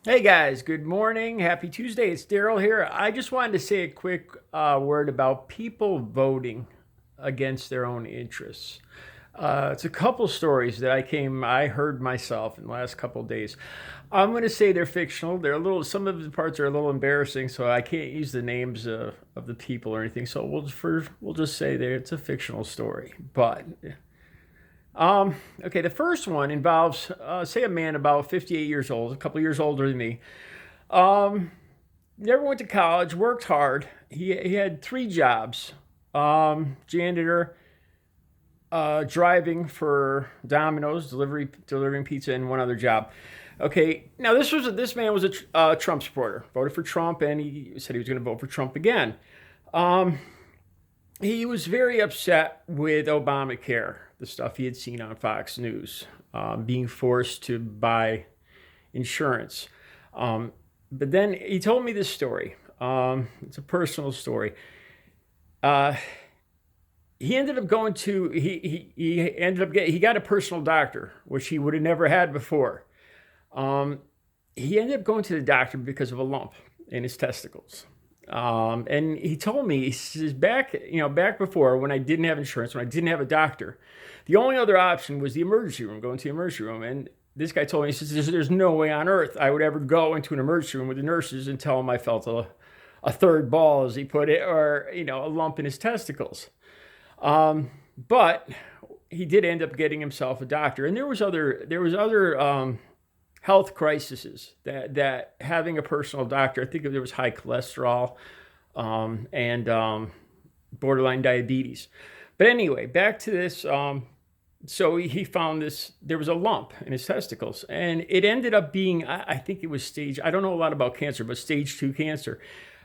Hey guys, good morning. Happy Tuesday. It's Daryl here. I just wanted to say a quick word about people voting against their own interests. It's a couple stories that I heard myself in the last couple of days. I'm going to say they're fictional. Some of the parts are a little embarrassing, so I can't use the names of the people or anything. So we'll just say that it's a fictional story. Okay, the first one involves, say, a man about 58 years old, a couple years older than me. Um, Never went to college, worked hard. He had three jobs: janitor, driving for Domino's, delivering pizza, and one other job. Okay, now this man was a Trump supporter, voted for Trump, and he said he was going to vote for Trump again. Um, he was very upset with Obamacare, the stuff he had seen on Fox News, being forced to buy insurance. Um, but then he told me this story. It's a personal story. Uh, he ended up going to he ended up he got a personal doctor, which he would have never had before. Um, he ended up going to the doctor because of a lump in his testicles. And he told me, he says, back before, when I didn't have insurance, when I didn't have a doctor, the only other option was the emergency room, going to the emergency room. And this guy told me, he says, there's no way on earth I would ever go into an emergency room with the nurses and tell them I felt a third ball, as he put it, or, a lump in his testicles. But he did end up getting himself a doctor. And there was other health crises that having a personal doctor. I think there was high cholesterol, and borderline diabetes. But anyway, back to this. So he found this. There was a lump in his testicles, and it ended up being. I think it was stage. I don't know a lot about cancer, but stage 2 cancer.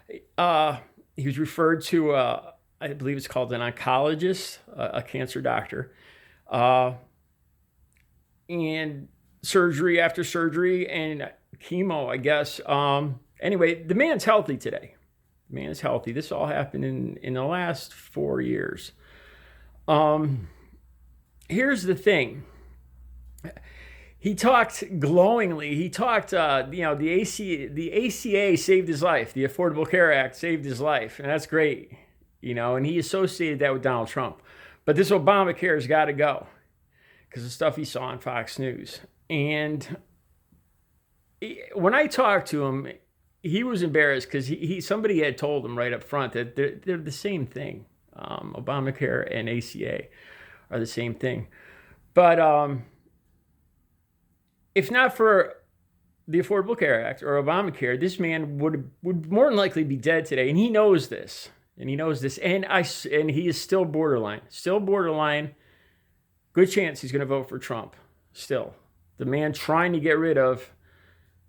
He was referred to. I believe it's called an oncologist, a cancer doctor, and surgery after surgery and chemo, I guess. Anyway, the man's healthy today. The man is healthy. This all happened in the last 4 years. Um, Here's the thing. He talked glowingly. He talked, the ACA saved his life. The Affordable Care Act saved his life, and that's great. And he associated that with Donald Trump. But this Obamacare has got to go because of stuff he saw on Fox News. And when I talked to him, he was embarrassed because somebody had told him right up front that they're the same thing. Obamacare and ACA are the same thing. But if not for the Affordable Care Act or Obamacare, this man would more than likely be dead today, and he knows this. And he is still borderline. Good chance he's going to vote for Trump. Still, the man trying to get rid of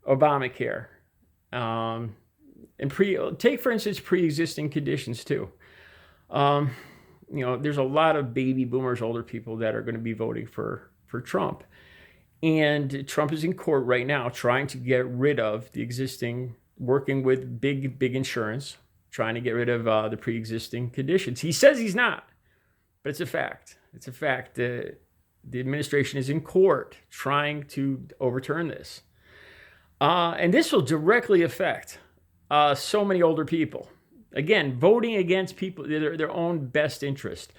Obamacare, and take for instance pre-existing conditions too. There's a lot of baby boomers, older people that are going to be voting for Trump, and Trump is in court right now trying to get rid of the existing, working with big insurance, trying to get rid of the pre-existing conditions. He says he's not, but it's a fact. It's a fact. The administration is in court trying to overturn this. And this will directly affect so many older people. Again, voting against people, their own best interest.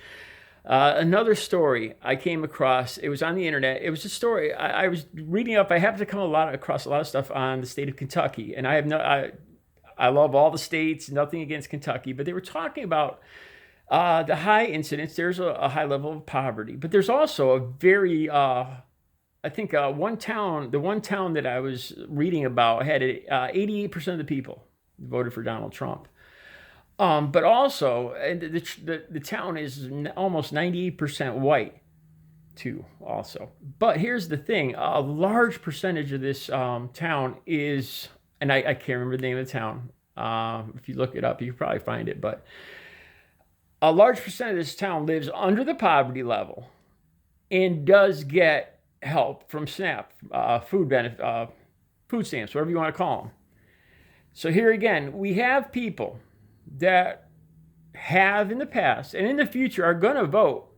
Another story I came across, it was on the internet. It was a story I was reading up. I happen to come across a lot of stuff on the state of Kentucky. And I love all the states, nothing against Kentucky. But they were talking about the high incidence. There's a high level of poverty. But there's also a very... I think the one town that I was reading about had 88% of the people voted for Donald Trump. But also, the town is almost 98% white, too, also. But here's the thing. A large percentage of this town is, and I can't remember the name of the town. If you look it up, you can probably find it. But a large percent of this town lives under the poverty level and does get help from SNAP, food stamps, whatever you want to call them. So here again, we have people that have in the past and in the future are going to vote.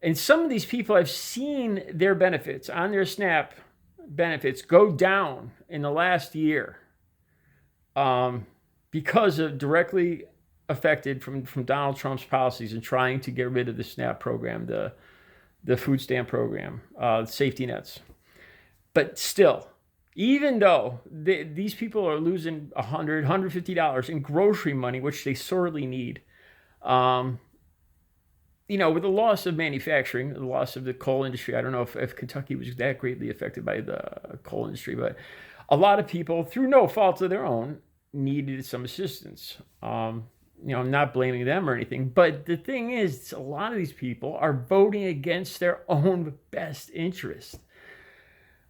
And some of these people have seen their benefits on their SNAP benefits go down in the last year, because of directly affected from Donald Trump's policies and trying to get rid of the SNAP program, the food stamp program, safety nets. But still, even though these people are losing $100, $150 in grocery money, which they sorely need, with the loss of manufacturing, the loss of the coal industry, I don't know if Kentucky was that greatly affected by the coal industry, but a lot of people, through no fault of their own, needed some assistance. I'm not blaming them or anything, but the thing is, a lot of these people are voting against their own best interest.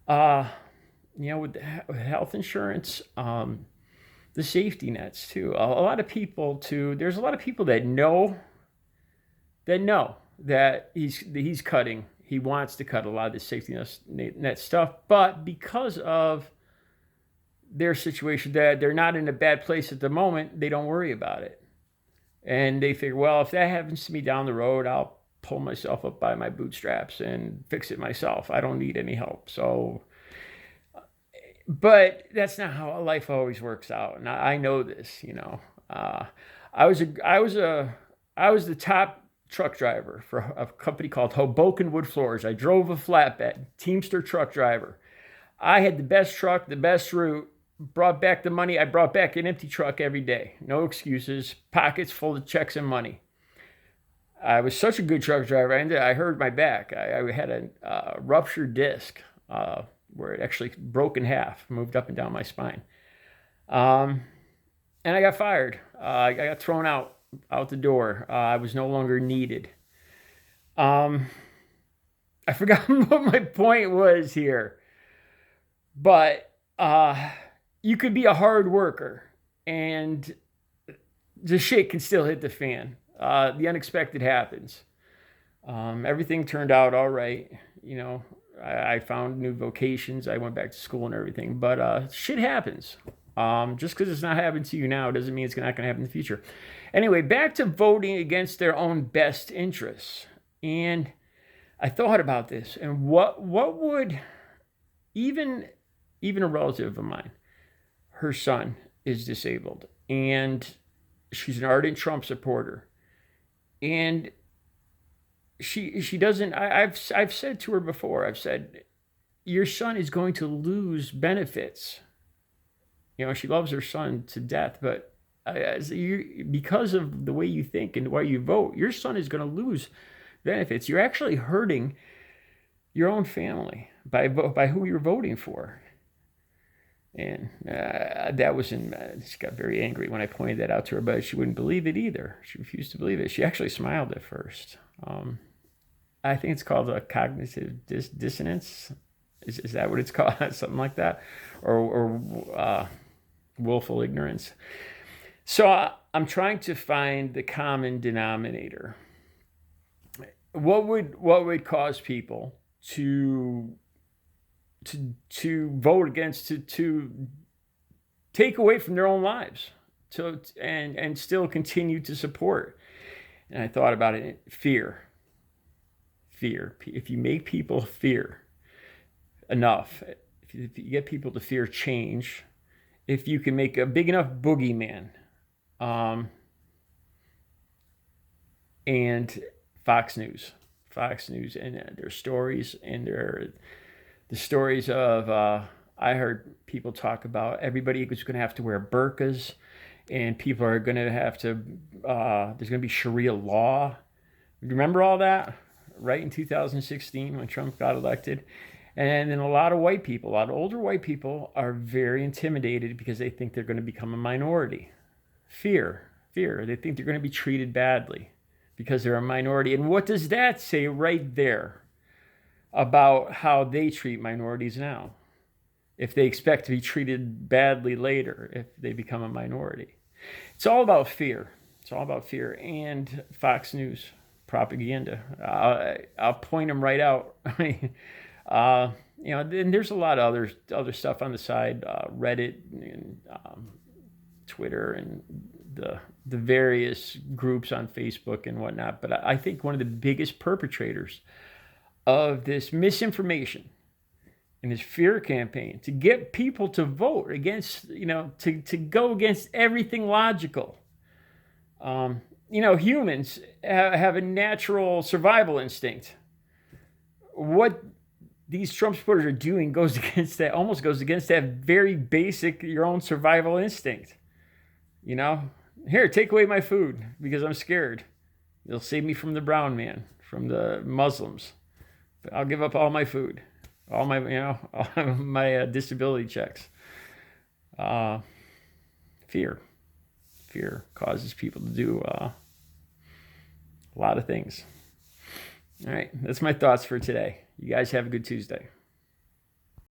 With health insurance, the safety nets too. A lot of people too. There's a lot of people that know that he's cutting. He wants to cut a lot of the safety net stuff, but because of their situation, that they're not in a bad place at the moment, they don't worry about it. And they figure, well, if that happens to me down the road, I'll pull myself up by my bootstraps and fix it myself. I don't need any help. So, but that's not how life always works out. And I know this, I was the top truck driver for a company called Hoboken Wood Floors. I drove a flatbed, Teamster truck driver. I had the best truck, the best route, brought back the money. I brought back an empty truck every day. No excuses, pockets full of checks and money. I was such a good truck driver. I hurt my back. I had a ruptured disc where it actually broke in half, moved up and down my spine. And I got fired. I got thrown out the door. I was no longer needed. I forgot what my point was here. But you could be a hard worker and the shit can still hit the fan. The unexpected happens. Everything turned out all right. I found new vocations. I went back to school and everything. But shit happens. Just because it's not happening to you now doesn't mean it's not going to happen in the future. Anyway, back to voting against their own best interests. And I thought about this. And what would even a relative of mine, her son is disabled, and she's an ardent Trump supporter, and she doesn't. I've said to her before. I've said, your son is going to lose benefits. She loves her son to death, but because of the way you think and the way you vote, your son is going to lose benefits. You're actually hurting your own family by who you're voting for. And that was she got very angry when I pointed that out to her, but she wouldn't believe it either. She refused to believe it. She actually smiled at first. I think it's called a cognitive dissonance. Is that what it's called? Something like that, or willful ignorance. So I'm trying to find the common denominator. What would cause people to vote against, to take away from their own lives, and still continue to support? And I thought about it. Fear. If you make people fear enough, if you get people to fear change, if you can make a big enough boogeyman, and Fox News, and their stories, and the stories of, I heard people talk about everybody was going to have to wear burqas, and people are going to have to, there's going to be Sharia law. Remember all that? Right in 2016 when Trump got elected. And then a lot of white people, a lot of older white people are very intimidated because they think they're going to become a minority. Fear. They think they're going to be treated badly because they're a minority. And what does that say right there about how they treat minorities now, if they expect to be treated badly later if they become a minority? It's all about fear. And Fox News propaganda. I'll point them right out. And there's a lot of other stuff on the side, Reddit and Twitter and the various groups on Facebook and whatnot. But I think one of the biggest perpetrators of this misinformation in his fear campaign to get people to vote against, to go against everything logical. Humans have a natural survival instinct. What these Trump supporters are doing almost goes against that very basic, your own survival instinct. Here, take away my food because I'm scared. They'll save me from the brown man, from the Muslims. But I'll give up all my food, all my disability checks. Fear causes people to do a lot of things. All right, that's my thoughts for today. You guys have a good Tuesday.